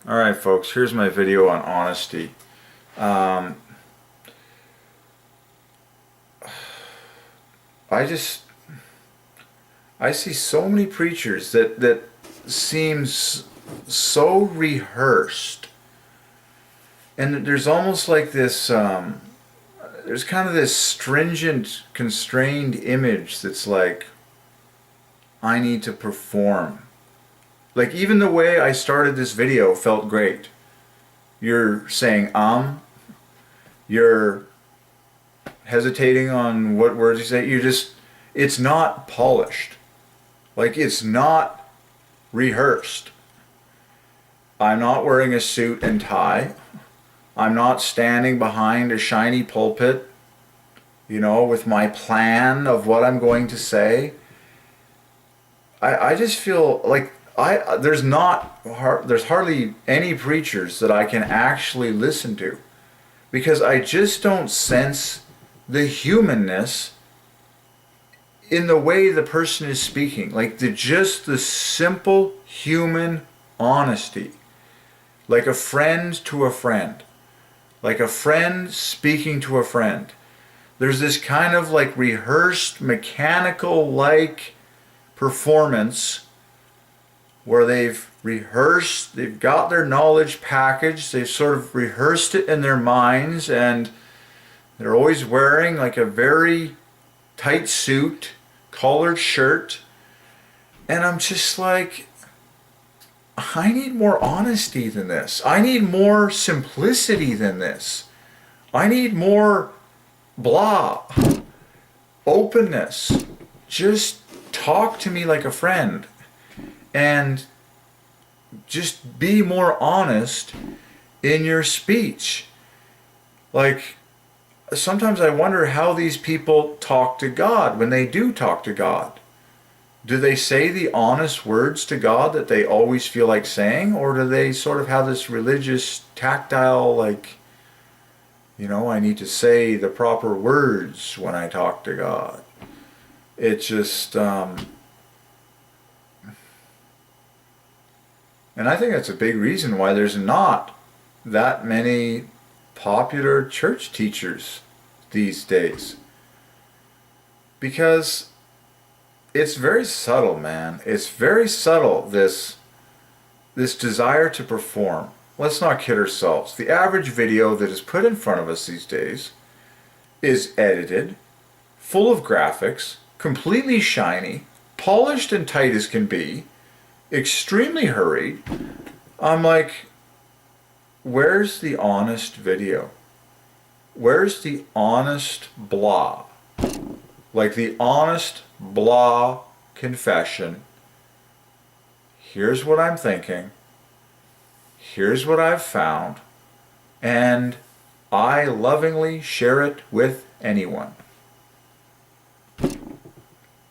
Alright folks, here's my video on honesty. Um, I just, I see so many preachers that seems so rehearsed. And there's almost like this, there's kind of this stringent, constrained image that's like, I need to perform. Like even the way I started this video felt great. You're saying, you're hesitating on what words you say. It's not polished. Like it's not rehearsed. I'm not wearing a suit and tie. I'm not standing behind a shiny pulpit, with my plan of what I'm going to say. I just feel like there's hardly any preachers that I can actually listen to because I just don't sense the humanness in the way the person is speaking, like the simple human honesty, like a friend to a friend, like a friend speaking to a friend. There's this kind of like rehearsed mechanical like performance where they've got their knowledge packaged, they've sort of rehearsed it in their minds, and they're always wearing like a very tight suit, collared shirt, and I'm just like, I need more honesty than this. I need more simplicity than this. I need more blah, openness. Just talk to me like a friend and just be more honest in your speech. Like, sometimes I wonder how these people talk to God when they do talk to God. Do they say the honest words to God that they always feel like saying, or do they sort of have this religious, tactile, like, I need to say the proper words when I talk to God? It just, and I think that's a big reason why there's not that many popular church teachers these days. Because it's very subtle, man. It's very subtle, this desire to perform. Let's not kid ourselves. The average video that is put in front of us these days is edited, full of graphics, completely shiny, polished and tight as can be, extremely hurried. I'm like, where's the honest video? Where's the honest blah? Like the honest blah confession. Here's what I'm thinking. Here's what I've found. And I lovingly share it with anyone.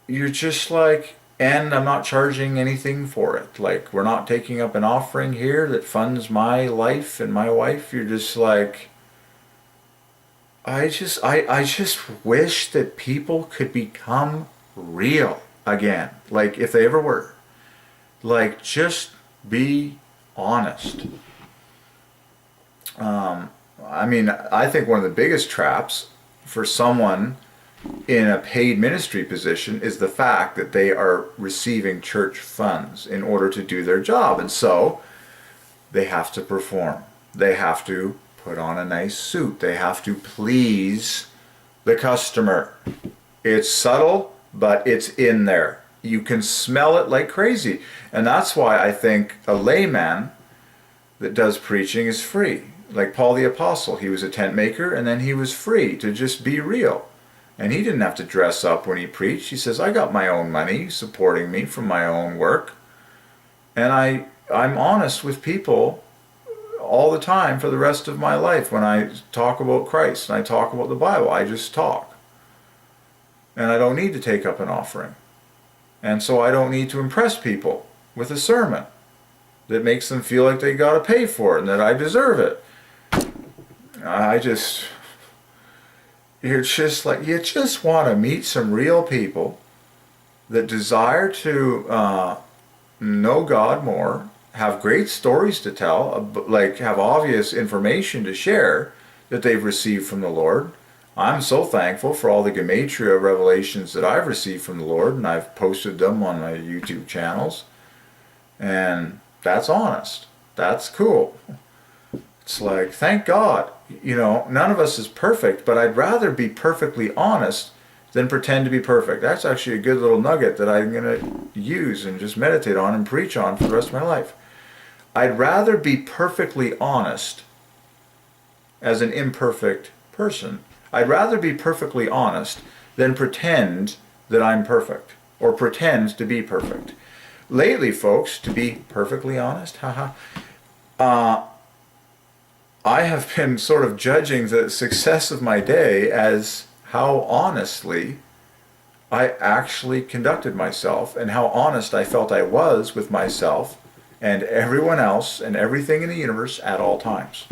You're just like, and I'm not charging anything for it. Like, we're not taking up an offering here that funds my life and my wife. You're just like, I just wish that people could become real again. Like, if they ever were. Like, just be honest. I think one of the biggest traps for someone in a paid ministry position is the fact that they are receiving church funds in order to do their job. And so they have to perform. They have to put on a nice suit. They have to please the customer. It's subtle, but it's in there. You can smell it like crazy. And that's why I think a layman that does preaching is free. Like Paul the Apostle, he was a tent maker and then he was free to just be real. And he didn't have to dress up when he preached. He says, I got my own money supporting me from my own work. And I'm honest with people all the time for the rest of my life. When I talk about Christ and I talk about the Bible, I just talk. And I don't need to take up an offering. And so I don't need to impress people with a sermon that makes them feel like they got to pay for it and that I deserve it. You're just like, you just want to meet some real people that desire to know God more have great stories to tell, like have obvious information to share that they've received from the Lord. I'm so thankful for all the Gematria revelations that I've received from the Lord, and I've posted them on my YouTube channels. And that's honest. That's cool. It's like, thank God. You know, none of us is perfect, but I'd rather be perfectly honest than pretend to be perfect. That's actually a good little nugget that I'm going to use and just meditate on and preach on for the rest of my life. I'd rather be perfectly honest as an imperfect person. I'd rather be perfectly honest than pretend that I'm perfect or pretend to be perfect. Lately, folks, to be perfectly honest, I have been sort of judging the success of my day as how honestly I actually conducted myself and how honest I felt I was with myself and everyone else and everything in the universe at all times.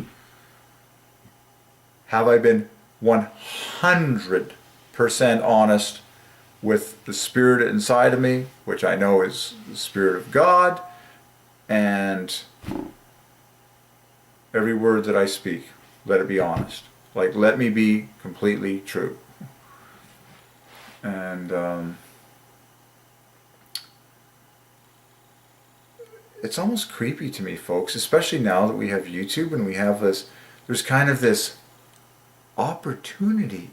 Have I been 100% honest with the spirit inside of me, which I know is the Spirit of God, and every word that I speak, let it be honest. Like, let me be completely true. And it's almost creepy to me, folks, especially now that we have YouTube and we have this, there's kind of this opportunity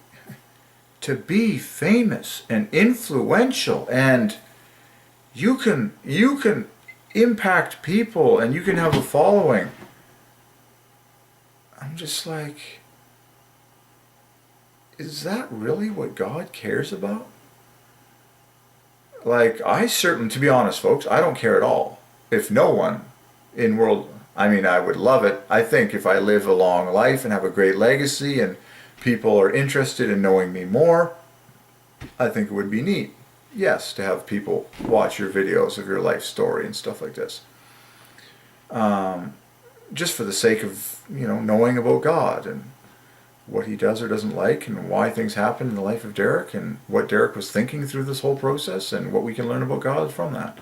to be famous and influential, and you can impact people and you can have a following. I'm just like, is that really what God cares about? Like, I certainly, to be honest, folks, I don't care at all. If no one in world, I mean, I would love it. I think if I live a long life and have a great legacy and people are interested in knowing me more, I think it would be neat. Yes, to have people watch your videos of your life story and stuff like this. Just for the sake of, you know, knowing about God and what he does or doesn't like and why things happen in the life of Derek and what Derek was thinking through this whole process and what we can learn about God from that.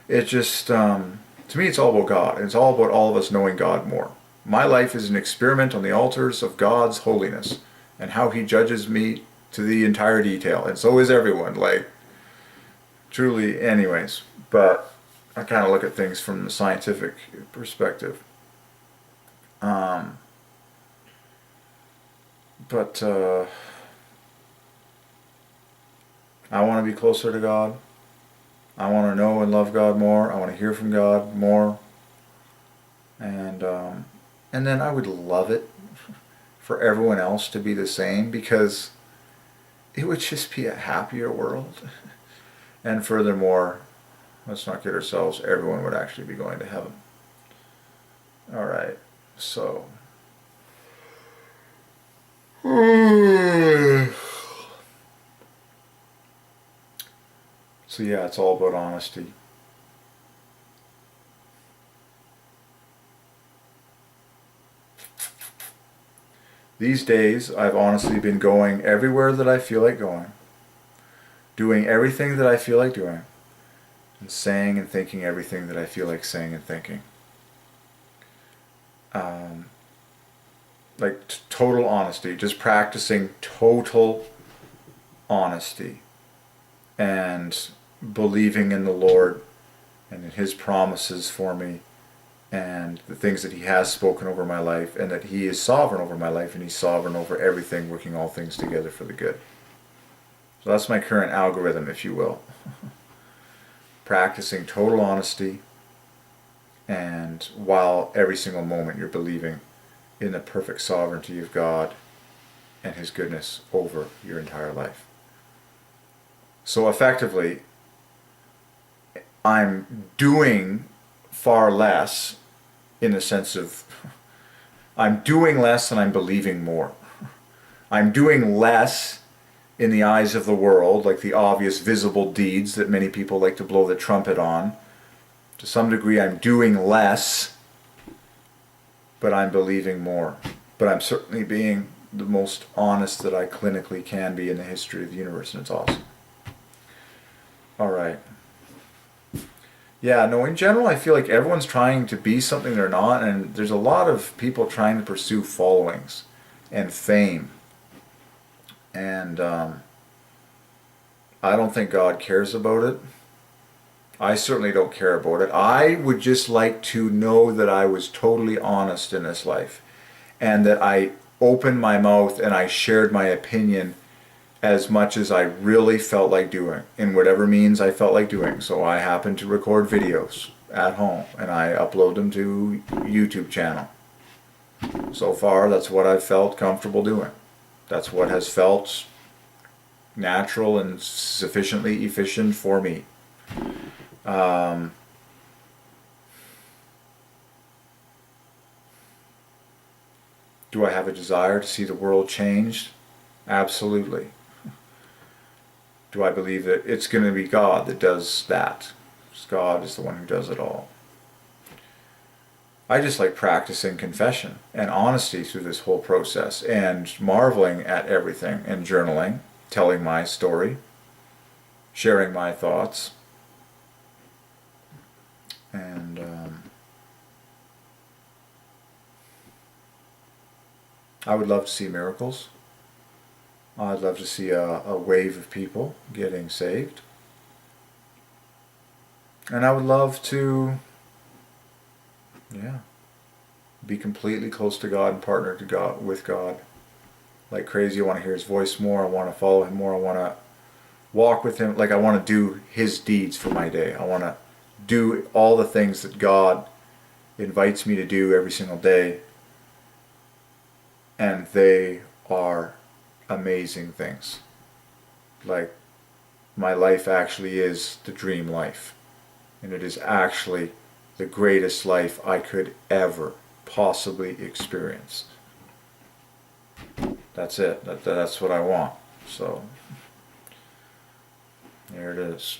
It just, to me, it's all about God. And it's all about all of us knowing God more. My life is an experiment on the altars of God's holiness and how he judges me to the entire detail. And so is everyone. Like, truly, anyways. But I kind of look at things from the scientific perspective. But I want to be closer to God. I want to know and love God more. I want to hear from God more. And then I would love it for everyone else to be the same, because it would just be a happier world. And furthermore, let's not kid ourselves, everyone would actually be going to heaven. Alright, so so yeah, it's all about honesty. These days, I've honestly been going everywhere that I feel like going, doing everything that I feel like doing, and saying and thinking everything that I feel like saying and thinking. Like total honesty, just practicing total honesty and believing in the Lord and in his promises for me and the things that he has spoken over my life, and that he is sovereign over my life and he's sovereign over everything, working all things together for the good. So that's my current algorithm, if you will. Practicing total honesty, and while every single moment you're believing in the perfect sovereignty of God and his goodness over your entire life. So effectively, I'm doing far less in the sense of I'm doing less and I'm believing more. I'm doing less in the eyes of the world, like the obvious visible deeds that many people like to blow the trumpet on. To some degree, I'm doing less, but I'm believing more. But I'm certainly being the most honest that I clinically can be in the history of the universe, and it's awesome. Alright. Yeah, no, in general, I feel like everyone's trying to be something they're not, and there's a lot of people trying to pursue followings and fame. And I don't think God cares about it. I certainly don't care about it. I would just like to know that I was totally honest in this life and that I opened my mouth and I shared my opinion as much as I really felt like doing, in whatever means I felt like doing. So I happen to record videos at home and I upload them to YouTube channel. So far, that's what I've felt comfortable doing. That's what has felt natural and sufficiently efficient for me. Um, do I have a desire to see the world changed? Absolutely. Do I believe that it's going to be God that does that? God is the one who does it all. I just like practicing confession and honesty through this whole process and marveling at everything and journaling, telling my story, sharing my thoughts. And I would love to see miracles. I'd love to see a wave of people getting saved. And I would love to, yeah, be completely close to God and partner to God with God. Like crazy, I want to hear His voice more. I want to follow Him more. I want to walk with Him. Like I want to do His deeds for my day. I want to do all the things that God invites me to do every single day. And they are amazing things. Like my life actually is the dream life. And it is actually the greatest life I could ever possibly experience. That's it. That's what I want. So there it is.